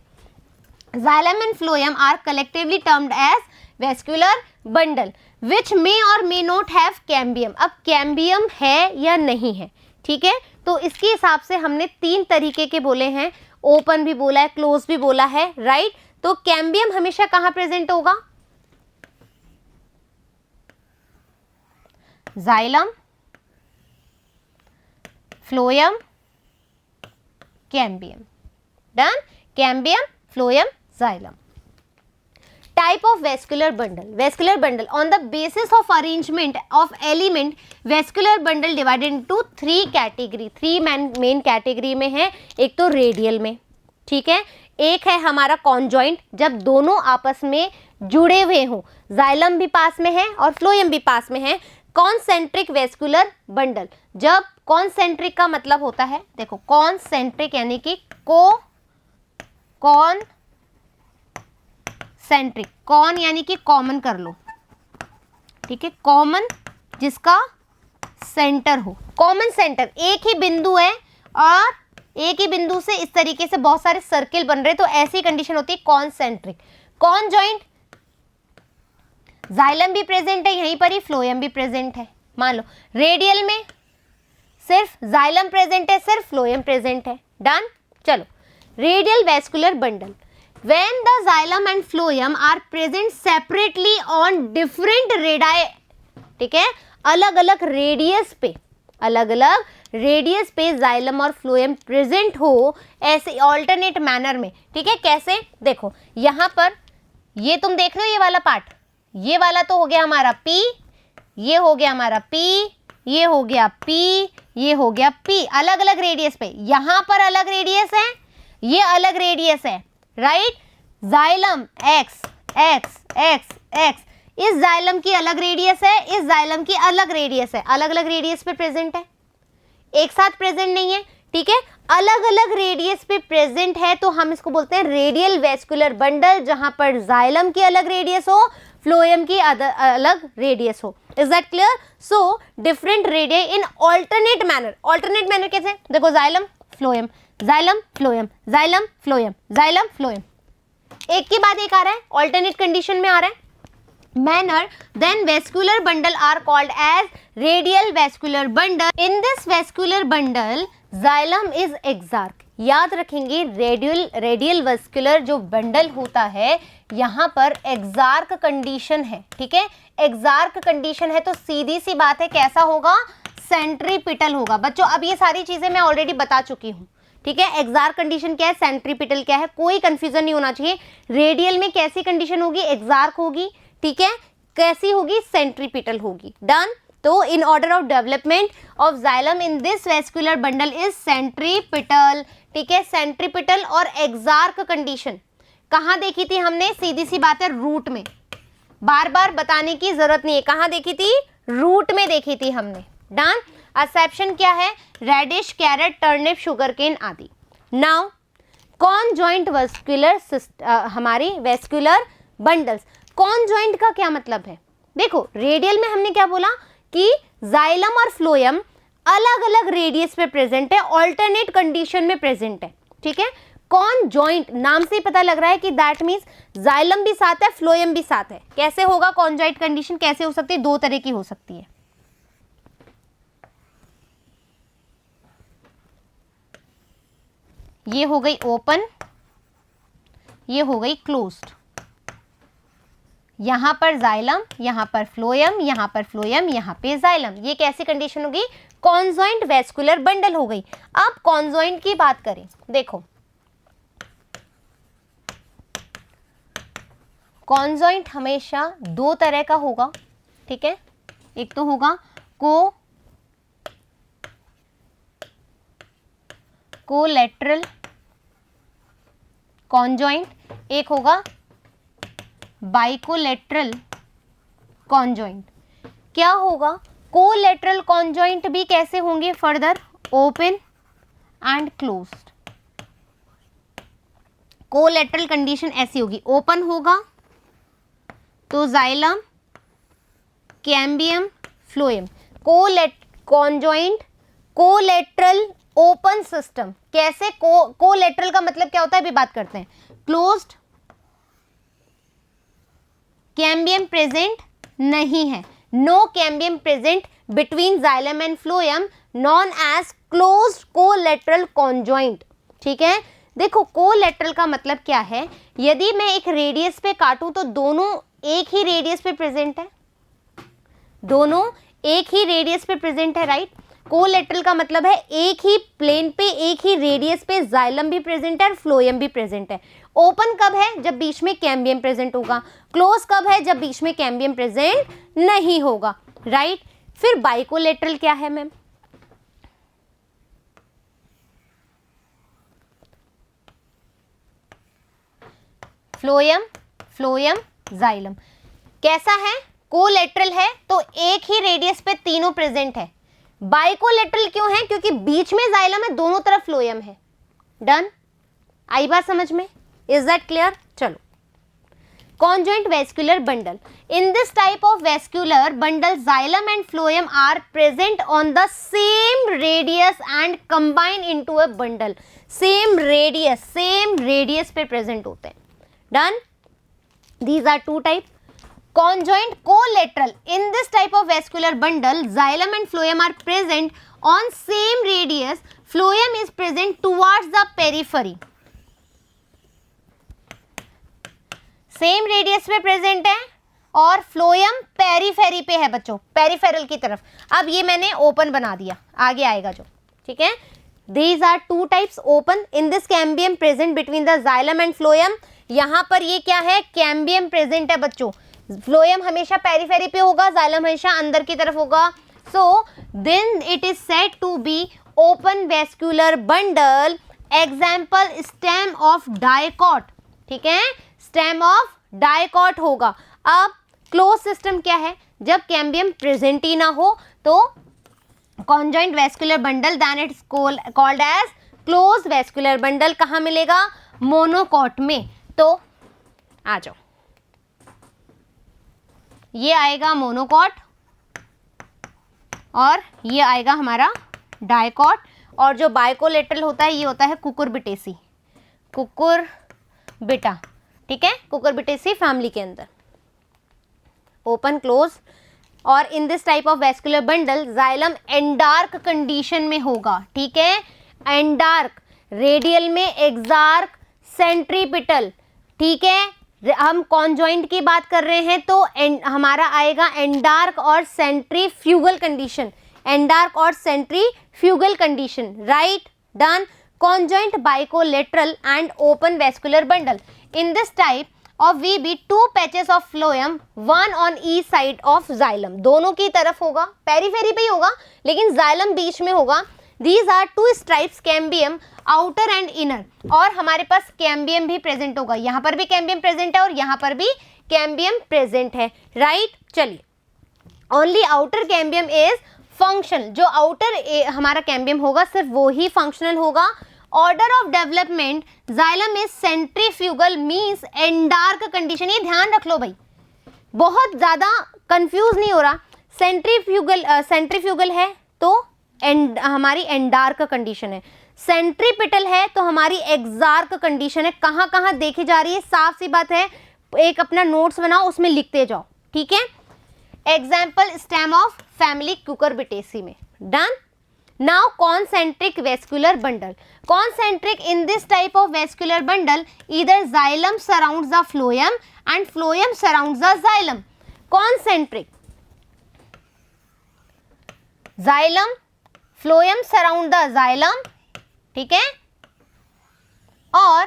[SPEAKER 1] Xylem and phloem are collectively termed as vascular bundle, which may or may not have cambium. अब कैम्बियम है या नहीं है, ठीक है। तो इसके हिसाब से हमने 3 तरीके के बोले हैं, ओपन भी बोला है, क्लोज भी बोला है, राइट। तो कैम्बियम हमेशा कहाँ प्रेजेंट होगा, xylem, phloem, cambium. Done, cambium, phloem, xylem. Type of vascular bundle. Vascular bundle on the basis of arrangement of element, vascular bundle divided into 3 category. 3 main category में है। एक तो रेडियल में, ठीक है, एक है हमारा कॉन्जॉइंट, जब दोनों आपस में जुड़े हुए हों, जाइलम भी पास में है और फ्लोएम भी पास में है। कॉन्सेंट्रिक वेस्कुलर बंडल, जब कॉन्सेंट्रिक का मतलब होता है, देखो कॉन्सेंट्रिक यानी कि सेंट्रिक, कॉन यानी कि कॉमन कर लो, ठीक है, कॉमन जिसका सेंटर हो, कॉमन सेंटर, एक ही बिंदु है और एक ही बिंदु से इस तरीके से बहुत सारे सर्किल बन रहे, तो ऐसी कंडीशन होती है कॉन्सेंट्रिक। कॉन्जॉइंट, जाइलम भी प्रेजेंट है यहीं पर ही, फ्लोएम भी प्रेजेंट है। मान लो रेडियल में सिर्फ जाइलम प्रेजेंट है, सिर्फ फ्लोएम प्रेजेंट है। डन। चलो, radial vascular bundle, when the xylem and phloem are present separately on different radii, ठीक है, अलग अलग रेडियस पे, अलग अलग रेडियस पे जाइलम और फ्लोएम प्रेजेंट हो, ऐसे ऑल्टरनेट मैनर में, ठीक है। कैसे, देखो यहाँ पर ये तुम देख रहे हो, ये वाला पार्ट, ये वाला तो हो गया हमारा P, ये हो गया हमारा P, ये हो गया P, ये हो गया P, अलग अलग रेडियस पे। यहाँ पर अलग रेडियस है, ये अलग रेडियस है, right. Xylem x x x x, इस जाइलम की अलग रेडियस है, इस जाइलम की अलग रेडियस है, अलग अलग रेडियस पे प्रेजेंट है, एक साथ प्रेजेंट नहीं है, ठीक है, अलग अलग रेडियस पे प्रेजेंट है, तो हम इसको बोलते हैं रेडियल वेस्कुलर बंडल, जहां पर जाइलम की अलग रेडियस हो, फ्लोएम की अलग रेडियस हो। Is that clear? So different radius in alternate manner. Alternate manner कैसे, देखो xylem phloem, xylem phloem, xylem phloem, xylem phloem, एक के बाद एक आ रहा है, ऑल्टरनेट कंडीशन में आ रहा है manner. Then vascular bundle are called as radial vascular bundle. In this vascular bundle xylem is exarch. याद रखेंगे, रेडियल वेस्कुलर जो बंडल होता है यहाँ पर एक्सार्क कंडीशन है, ठीक है। एक्सार्क कंडीशन है तो सीधी सी बात है, कैसा होगा, सेंट्रीपिटल होगा। बच्चों अब ये सारी चीजें मैं ऑलरेडी बता चुकी हूँ, ठीक है। एक्सार्क कंडीशन क्या है, सेंट्रीपिटल क्या है, कोई कंफ्यूजन नहीं होना चाहिए। रेडियल में कैसी कंडीशन होगी, एक्सार्क होगी, ठीक है, कैसी होगी, सेंट्रीपिटल होगी। डन। तो in order of development of xylem in this vascular bundle is centripetal, ठीक है। सेंट्रीपिटल और एक्सार्क कंडीशन कहाँ देखी थी हमने, सीधी सी बात है, रूट में, बार बार बताने की जरूरत नहीं है, कहाँ देखी थी, रूट में देखी थी हमने। डन। एक्सेप्शन क्या है, रेडिश, कैरेट, टर्निप, शुगरकेन आदि। नाउ कॉन्जॉइंट वेस्कुलर हमारी वेस्कुलर बंडल्स। कॉन्जॉइंट का क्या मतलब है, देखो रेडियल में हमने क्या बोला कि जाइलम और फ्लोएम अलग अलग रेडियस पे प्रेजेंट है, ऑल्टरनेट कंडीशन में प्रेजेंट है, ठीक है। कॉन्जॉइंट नाम से ही पता लग रहा है कि दैट मीन्स जाइलम भी साथ है, फ्लोएम भी साथ है। कैसे होगा कॉन्जॉइंट कंडीशन, कैसे हो सकती है, 2 तरह की हो सकती है। ये हो गई ओपन, ये हो गई क्लोज्ड। यहां पर जाइलम, यहां पर फ्लोएम, यहां पर फ्लोएम, यहां पे जाइलम। ये कैसी कंडीशन होगी? कॉन्जॉइंट वेस्कुलर बंडल हो गई। अब कॉन्जॉइंट की बात करें, देखो कॉन्जॉइंट हमेशा दो तरह का होगा, ठीक है। एक तो होगा कोलैटरल कॉन्जॉइंट, एक होगा बाइकोलेटरल कॉन्जॉइंट। क्या होगा? कोलैटरल कॉन्जॉइंट भी कैसे होंगे further? Open and closed. Collateral condition ऐसी होगी, ओपन होगा तो xylem, cambium, phloem. Conjoint collateral open system. कैसे? कोलैटरल का मतलब क्या होता है अभी बात करते हैं। क्लोज्ड, कैम्बियम प्रेजेंट नहीं है, no cambium present between xylem and phloem, known as closed collateral conjoint. ठीक है, देखो कोलैटरल का मतलब क्या है? यदि मैं एक रेडियस पे काटूं तो दोनों एक ही रेडियस पे प्रेजेंट है, दोनों एक ही रेडियस पे प्रेजेंट है, राइट। कोलैटरल का मतलब है एक ही प्लेन पे, एक ही रेडियस पे जाइलम भी प्रेजेंट है और फ्लोएम भी प्रेजेंट है। ओपन कब है? जब बीच में कैम्बियम प्रेजेंट होगा। क्लोज कब है? जब बीच में कैम्बियम प्रेजेंट नहीं होगा, राइट। फिर बाइकोलेटरल क्या है मैम? Phloem, phloem, xylem. कैसा है? कोलैटरल है तो एक ही रेडियस पे तीनों प्रेजेंट है। बाइकोलेटरल क्यों है? क्योंकि बीच में जाइलम है, दोनों तरफ फ्लोएम है। डन? आई बात समझ में? Is that clear? चलो, conjoint vascular bundle. In this type of vascular bundle, xylem and phloem are present on the same radius and combine into a bundle. Same radius पे present होते हैं. Done? These are two types. Conjoint collateral. In this type of vascular bundle, xylem and phloem are present on same radius. Phloem is present towards the periphery. Same radius पे present है और phloem periphery पे है बच्चों, peripheral की तरफ। अब ये मैंने ओपन बना दिया, आगे आएगा जो, ठीक है। These are two types open. In this cambium present between the xylem and phloem. यहाँ पर ये क्या है? कैम्बियम प्रेजेंट है बच्चों। फ्लोएम हमेशा पेरीफेरी पे होगा, जाइलम हमेशा अंदर की तरफ होगा। So then it is said to be open vascular bundle. Example stem of dicot, ठीक है, स्टेम ऑफ डाइकॉट होगा। अब क्लोज सिस्टम क्या है? जब कैम्बियम प्रेजेंट ही ना हो तो conjoint vascular bundle, then it's called as close vascular bundle. कहाँ मिलेगा? मोनोकॉट में। तो आ जाओ, ये आएगा मोनोकॉट और ये आएगा हमारा डाइकॉट। और जो बाइकोलेटरल होता है ये होता है कुकुरबिटेसी, कुकुरबिटा, ठीक है, कुकुरबिटेसी फैमिली के अंदर। Open close. और in this type of vascular bundle xylem endarch condition में होगा, ठीक है। एंडार्क, रेडियल में एक्सार्क, सेंट्रीपिटल, ठीक है। हम कॉन्जॉइंट की बात कर रहे हैं तो हमारा आएगा एंडार्क और सेंट्रीफ्यूगल कंडीशन, एंडार्क और centrifugal condition, right. Done. Conjoint bicollateral and open vascular bundle. In this type of VB, two patches of phloem, one on each side of xylem. दोनों की तरफ होगा, पेरीफेरी पे ही होगा लेकिन xylem बीच में होगा। These are two stripes cambium, outer and inner. और हमारे पास कैम्बियम भी प्रेजेंट होगा, यहाँ पर भी कैम्बियम प्रेजेंट है और यहाँ पर भी कैम्बियम प्रेजेंट है, राइट। चलिए, only outer cambium is functional. जो आउटर हमारा कैम्बियम होगा सिर्फ वो ही फंक्शनल होगा। Order of development, xylem is centrifugal means एंडार्क condition. ये ध्यान रख लो भाई, बहुत ज़्यादा कंफ्यूज नहीं हो रहा। सेंट्रीफ्यूगल है तो हमारी एंडार्क कंडीशन है, सेंट्रीपिटल है तो हमारी एक्सार्क कंडीशन है। कहाँ कहाँ देखी जा रही है, साफ सी बात है, एक अपना नोट्स बनाओ उसमें लिखते जाओ, ठीक है। Example stem of family Cucurbitaceae में। Done. Now concentric vascular bundle. Concentric, in this type of vascular bundle, either xylem surrounds the phloem and phloem surrounds the xylem. Concentric, xylem, phloem surround the xylem, ठीक है, और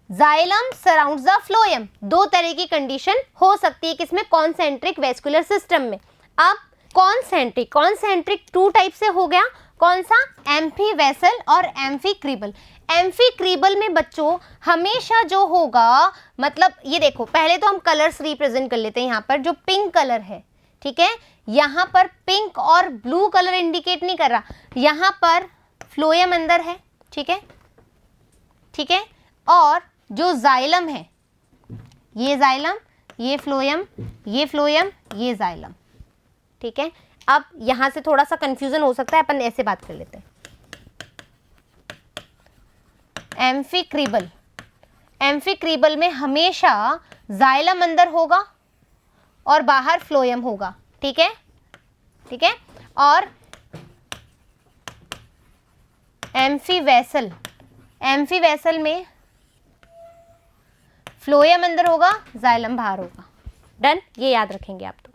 [SPEAKER 1] xylem surrounds the phloem. दो तरह की condition हो सकती है किसमें, कॉन्सेंट्रिक वेस्कुलर सिस्टम में. अब कॉन्सेंट्रिक टू टाइप से हो गया, कौन सा, एम्फी वेसल और एम्फीक्रीबल. एम्फीक्रीबल में बच्चों हमेशा जो होगा, मतलब ये देखो, पहले तो हम कलर्स रिप्रेजेंट कर लेते हैं. यहाँ पर जो पिंक कलर है, ठीक है, यहाँ पर पिंक और ब्लू कलर इंडिकेट नहीं कर रहा, यहाँ पर फ्लोएम अंदर है, ठीक है, ठीक है, और जो जाइलम है, ये जाइलम, ये फ्लोएम, ये फ्लोएम, ये जाइलम, ठीक है. अब यहां से थोड़ा सा कंफ्यूजन हो सकता है, अपन ऐसे बात कर लेते हैं. एम्फीक्रीबल, एम्फीक्रीबल में हमेशा जाइलम अंदर होगा और बाहर फ्लोएम होगा, ठीक है, ठीक है. और एम्फीवेसल, एम्फीवेसल में फ्लोएम अंदर होगा, जाइलम बाहर होगा. डन, ये याद रखेंगे आप. तो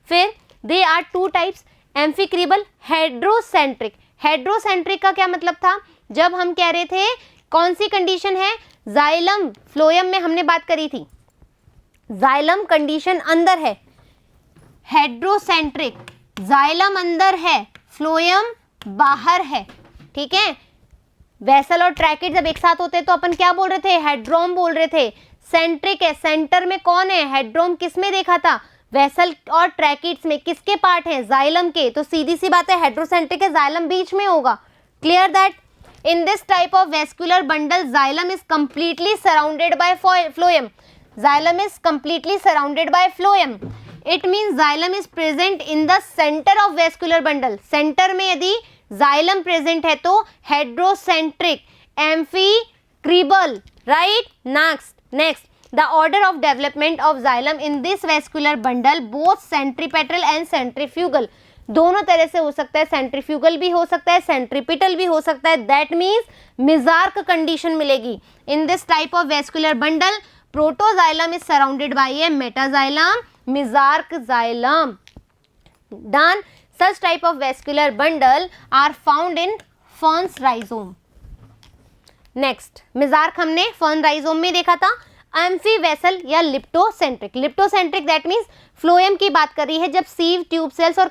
[SPEAKER 1] फिर दे आर टू टाइप्स, एम्फीक्रीबल, हेड्रोसेंट्रिक. हेड्रोसेंट्रिक का क्या मतलब था, जब हम कह रहे थे कौन सी कंडीशन है, जाइलम फ्लोएम में हमने बात करी थी, जाइलम कंडीशन अंदर है. हेड्रोसेंट्रिक, जाइलम अंदर है, फ्लोएम बाहर है, ठीक है. वेसल और ट्रैकिट जब एक साथ होते तो अपन क्या बोल रहे थे, हेड्रोम बोल रहे थे. सेंट्रिक है, सेंटर में कौन है, हेड्रोम किस में देखा था, वेसल और ट्रैकिट्स में. किसके पार्ट हैं, जाइलम के. तो सीधी सी बात है, हेड्रोसेंट्रिक है, जाइलम बीच में होगा. Clear that. In this type of vascular bundle xylem is completely surrounded by phloem. Xylem is completely surrounded by phloem. It means xylem is present in the centre of vascular bundle. Centre में यदि xylem present है तो hadrocentric, amphicribral, right. Next, the order of development of xylem in this vascular bundle, both centripetal and centrifugal. दोनों तरह से हो सकता है, सेंट्रीफ्यूगल भी हो सकता है, सेंट्रीपिटल भी हो सकता है. दैट मीन्स मिजार्क कंडीशन मिलेगी. In this type of vascular bundle, protoxylem is surrounded by a metaxylem, mesarch xylem. Done. Such type of vascular bundle are found in ferns rhizome. Next, mesarch हमने fern rhizome में देखा था. Amphivasal या leptocentric. Leptocentric that means phloem की बात कर रही है, जब सीव ट्यूब सेल्स और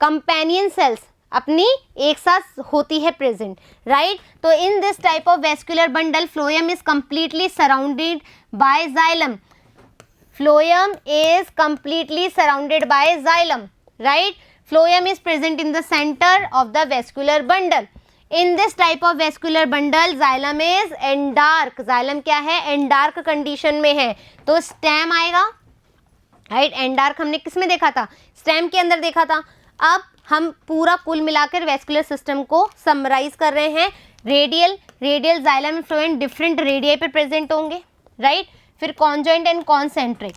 [SPEAKER 1] कंपेनियन सेल्स अपनी एक साथ होती है प्रेजेंट, राइट. तो in this type of vascular bundle phloem is completely surrounded bye xylem. Phloem is completely surrounded bye xylem, right. Phloem is present in the centre of the vascular bundle. In this type of vascular bundle xylem is एंडार्क. Xylem क्या है, एंडार्क condition में है. तो stem आएगा, right. एंडार्क हमने किस में देखा था, स्टेम के अंदर देखा था. अब हम पूरा कुल मिलाकर वेस्कुलर सिस्टम को समराइज कर रहे हैं. Radial xylem and phloem different radii पे प्रेजेंट होंगे, राइट. फिर conjoint and concentric,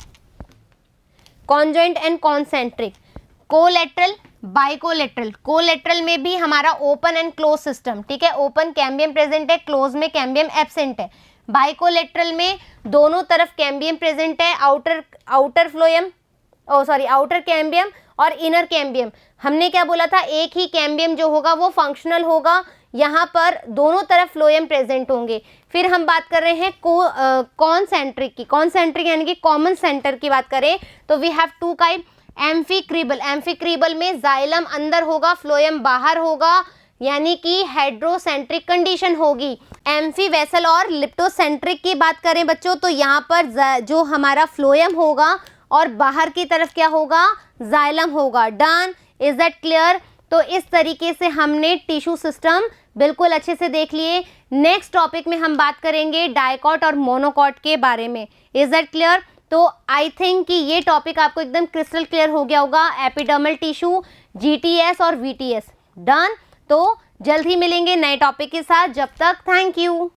[SPEAKER 1] conjoint and concentric, collateral, bicollateral. Collateral में भी हमारा ओपन एंड क्लोज सिस्टम, ठीक है. ओपन कैम्बियम प्रेजेंट है, क्लोज में कैम्बियम एब्सेंट है. बाइकोलेटरल में दोनों तरफ कैम्बियम प्रेजेंट है, आउटर फ्लोएम, आउटर कैम्बियम और इनर कैम्बियम. हमने क्या बोला था, एक ही कैम्बियम जो होगा वो फंक्शनल होगा. यहाँ पर दोनों तरफ फ्लोएम प्रेजेंट होंगे. फिर हम बात कर रहे हैं कॉन्सेंट्रिक की. कॉन्सेंट्रिक यानी कि कॉमन सेंटर की बात करें तो वी हैव टू काइंड. एम्फीक्रीबल, एम्फीक्रीबल में जाइलम अंदर होगा, फ्लोएम बाहर होगा, यानी कि हेड्रोसेंट्रिक कंडीशन होगी. एम्फीवेसल और लिप्टोसेंट्रिक की बात करें बच्चों तो यहाँ पर जो हमारा फ्लोएम होगा और बाहर की तरफ क्या होगा, जाइलम होगा. डन. Is that clear. तो इस तरीके से हमने टिश्यू सिस्टम बिल्कुल अच्छे से देख लिए. नेक्स्ट टॉपिक में हम बात करेंगे डाइकॉट और मोनोकॉट के बारे में. Is that clear. तो आई थिंक कि ये टॉपिक आपको एकदम क्रिस्टल क्लियर हो गया होगा. एपिडर्मल टिश्यू, जीटीएस और वीटीएस. डन. तो जल्द ही मिलेंगे नए टॉपिक के साथ. जब तक थैंक यू.